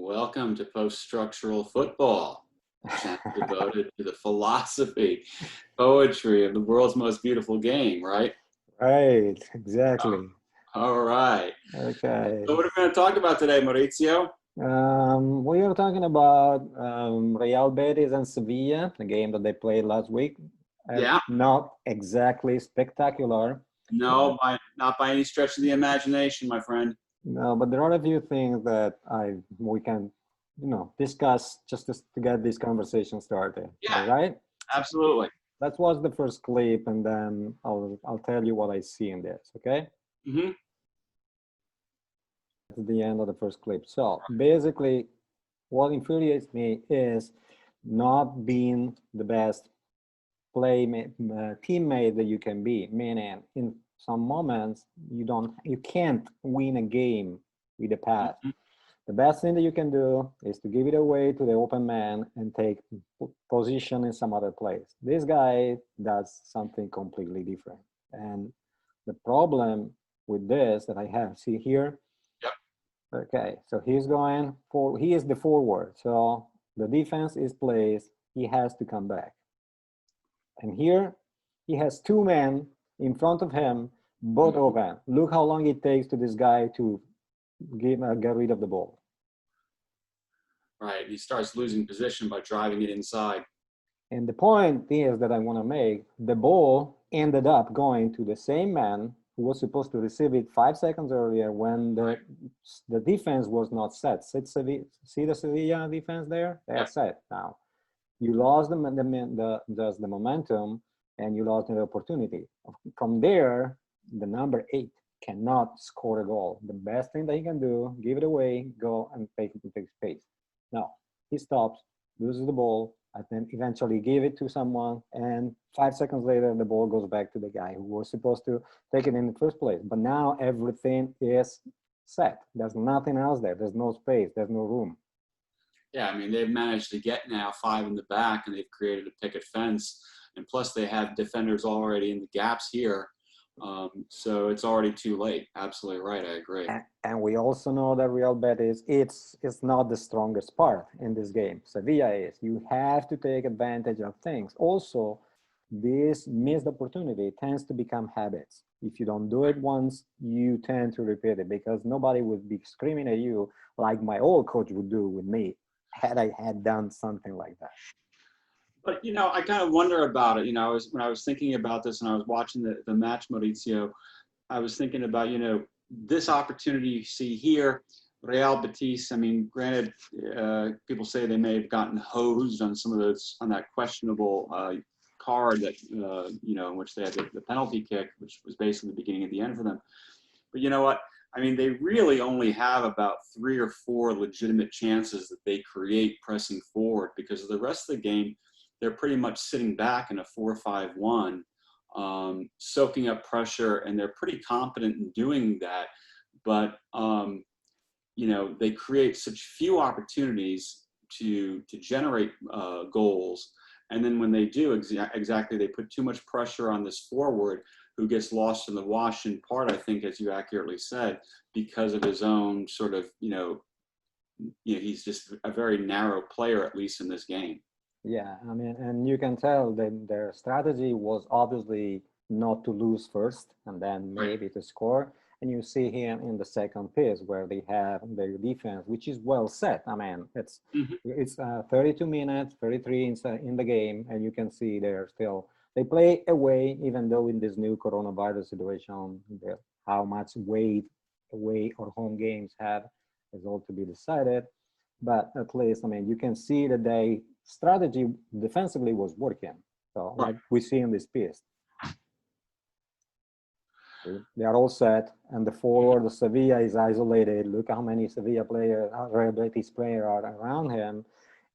Welcome to PostStructural Football, a channel devoted to the philosophy, poetry of the world's most beautiful game, right? Right, Oh, exactly. all right. Okay. So what are we going to talk about today, Maurizio? We are talking about Real Betis and Sevilla, the game that they played last week. Yeah, Not exactly spectacular. no, not by any stretch of the imagination, my friend. No, but there are a few things that we can, discuss just to get this conversation started. Yeah, All right. absolutely. Let's watch the first clip, and then I'll tell you what I see in this. Okay. Hmm. At the end of the first clip. So basically, what infuriates me is not being the best teammate that you can be. Meaning, in some moments, you can't win a game with a pass. Hmm. The best thing that you can do is to give it away to the open man and take position in some other place. This guy does something completely different. And the problem with this that I have, see here, Yep. okay, so he is the forward. So the defense is placed, he has to come back. And here he has two men in front of him, both open. Look how long it takes to this guy to get rid of the ball. Right. He starts losing position by driving it inside. And the point is that I want to make, the ball ended up going to the same man who was supposed to receive it 5 seconds earlier when the defense was not set. See the Sevilla defense there? They are Yep. set now. You lost the momentum and you lost the opportunity. From there, the number 8 cannot score a goal. The best thing that he can do, give it away, go and take space. Now, he stops, loses the ball, and then eventually give it to someone, and 5 seconds later, the ball goes back to the guy who was supposed to take it in the first place. But now everything is set. There's nothing else there. There's no space. There's no room. Yeah, I mean, they've managed to get now 5 in the back, and they've created a picket fence. And plus, they have defenders already in the gaps here. So it's already too late. Absolutely right. I agree. And we also know that Real Betis, it's not the strongest part in this game. Sevilla is. You have to take advantage of things. Also, this missed opportunity tends to become habits. If you don't do it once, you tend to repeat it because nobody would be screaming at you like my old coach would do with me had I had done something like that. But I kind of wonder about it. When I was thinking about this and I was watching the match, Maurizio, I was thinking about this opportunity you see here, Real Betis. I mean, granted, people say they may have gotten hosed on some of those on that questionable card that in which they had the penalty kick, which was basically the beginning of the end for them. But you know what? I mean, they really only have about 3 or 4 legitimate chances that they create pressing forward because of the rest of the game. They're pretty much sitting back in a 4-5-1, soaking up pressure, and they're pretty confident in doing that. But they create such few opportunities to generate goals, and then when they do, exactly, they put too much pressure on this forward who gets lost in the wash in part, I think, as you accurately said, because of his own sort of he's just a very narrow player, at least in this game. Yeah, I mean, and you can tell that their strategy was obviously not to lose first and then maybe to score. And you see him in the second piece where they have their defense, which is well set. I mean, it's 32 minutes, 33 in the game, and you can see they play away, even though in this new coronavirus situation, how much weight away or home games have is all to be decided. But at least, I mean, you can see that they strategy defensively was working. So like we see in this piece. They are all set, and the forward of Sevilla is isolated. Look how many Sevilla players, Real Betis players are around him.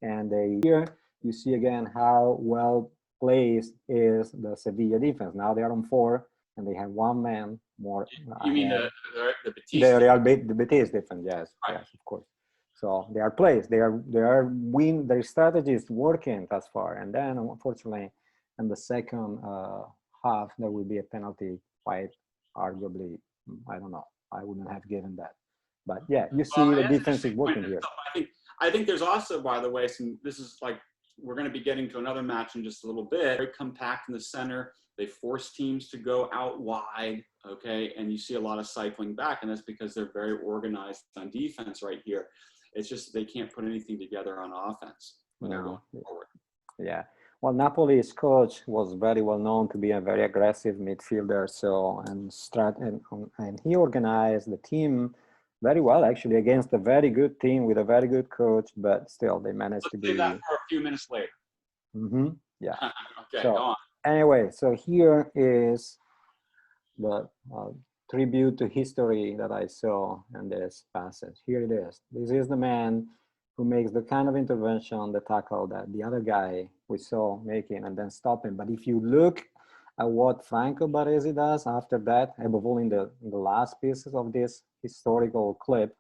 And here you see again how well placed is the Sevilla defense. Now they are on 4, and they have 1 man more. You mean the Betis? The Betis defense, yes, yes, of course. So they are placed. Their strategy is working thus far. And then, unfortunately, in the second half, there will be a penalty quite arguably. I don't know. I wouldn't have given that. But yeah, you Well, see the that's an defense is interesting point. working here. I think there's also, by the way, this is like, we're going to be getting to another match in just a little bit. Very compact in the center. They force teams to go out wide, okay? And you see a lot of cycling back, and that's because they're very organized on defense right here. It's just they can't put anything together on offense when they're going forward. Yeah. Well, Napoli's coach was very well known to be a very aggressive midfielder. So, and he organized the team very well, actually, against a very good team with a very good coach, but still they managed to Let's save that be. for a few minutes later. Yeah. Okay, So, go on. anyway, so here is the tribute to history that I saw in this passage. Here it is. This is the man who makes the kind of intervention, the tackle that the other guy we saw making and then stopping. But if you look at what Franco Baresi does after that, above all in the last pieces of this historical clip,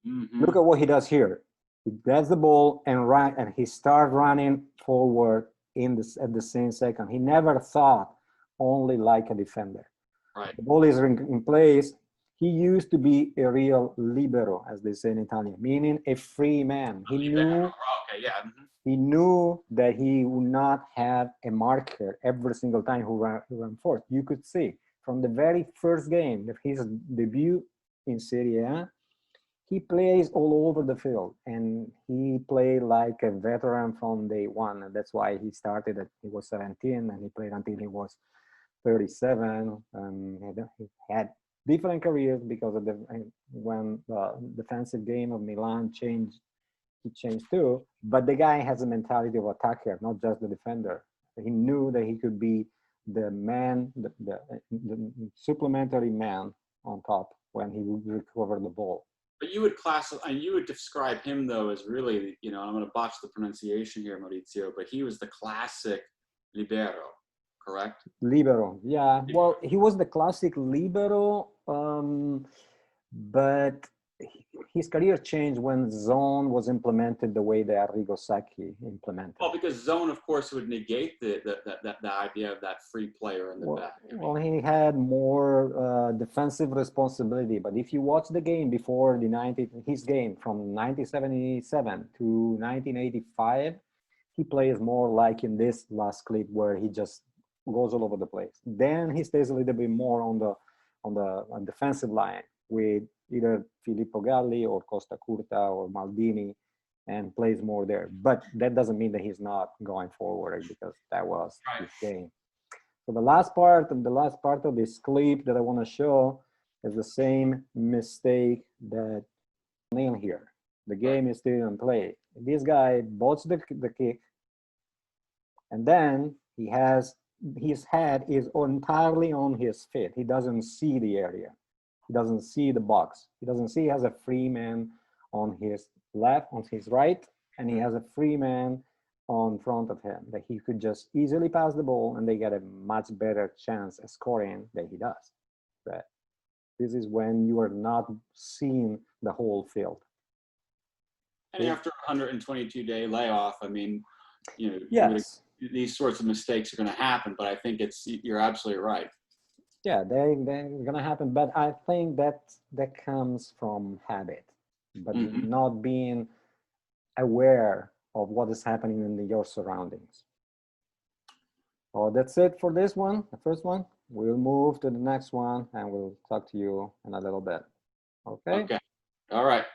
look at what he does here. He gets the ball and he starts running forward at the same second. He never thought only like a defender. Right. The ball is in place. He used to be a real libero, as they say in Italian, meaning a free man. He knew that he would not have a marker every single time who ran forth. You could see from the very first game of his debut in Serie A, he plays all over the field, and he played like a veteran from day one. And that's why he started at he was 17, and he played until he was 37. He had different careers because of when the defensive game of Milan changed, he changed too. But the guy has a mentality of attacker, not just the defender. He knew that he could be the man, the supplementary man on top when he would recover the ball. But you would you would describe him though as really, you know, I'm going to botch the pronunciation here, Maurizio, but he was the classic libero, correct? Libero, yeah. Well, he was the classic libero, but his career changed when zone was implemented the way that Arrigo Sacchi implemented. Well, because zone, of course, would negate the idea of that free player in the back. Well, he had more defensive responsibility. But if you watch the game before his game from 1977 to 1985, he plays more like in this last clip where he just goes all over the place. Then he stays a little bit more on the defensive line with either Filippo Galli or Costa Curta or Maldini, and plays more there. But that doesn't mean that he's not going forward, because that was his game. So the last part of this clip that I want to show is the same mistake that Neil here. The game is still in play. This guy botched the kick, and then his head is entirely on his feet. He doesn't see the area. He doesn't see the box. He doesn't see he has a free man on his left, on his right, and he has a free man on front of him that he could just easily pass the ball, and they get a much better chance at scoring than he does. But this is when you are not seeing the whole field. And after a 122-day layoff, I mean, you know, yes, these sorts of mistakes are going to happen, but I think you're absolutely right. Yeah, they're going to happen, but I think that comes from habit, but not being aware of what is happening in your surroundings. Oh, that's it for this one, the first one. We'll move to the next one, and we'll talk to you in a little bit. Okay? Okay. All right.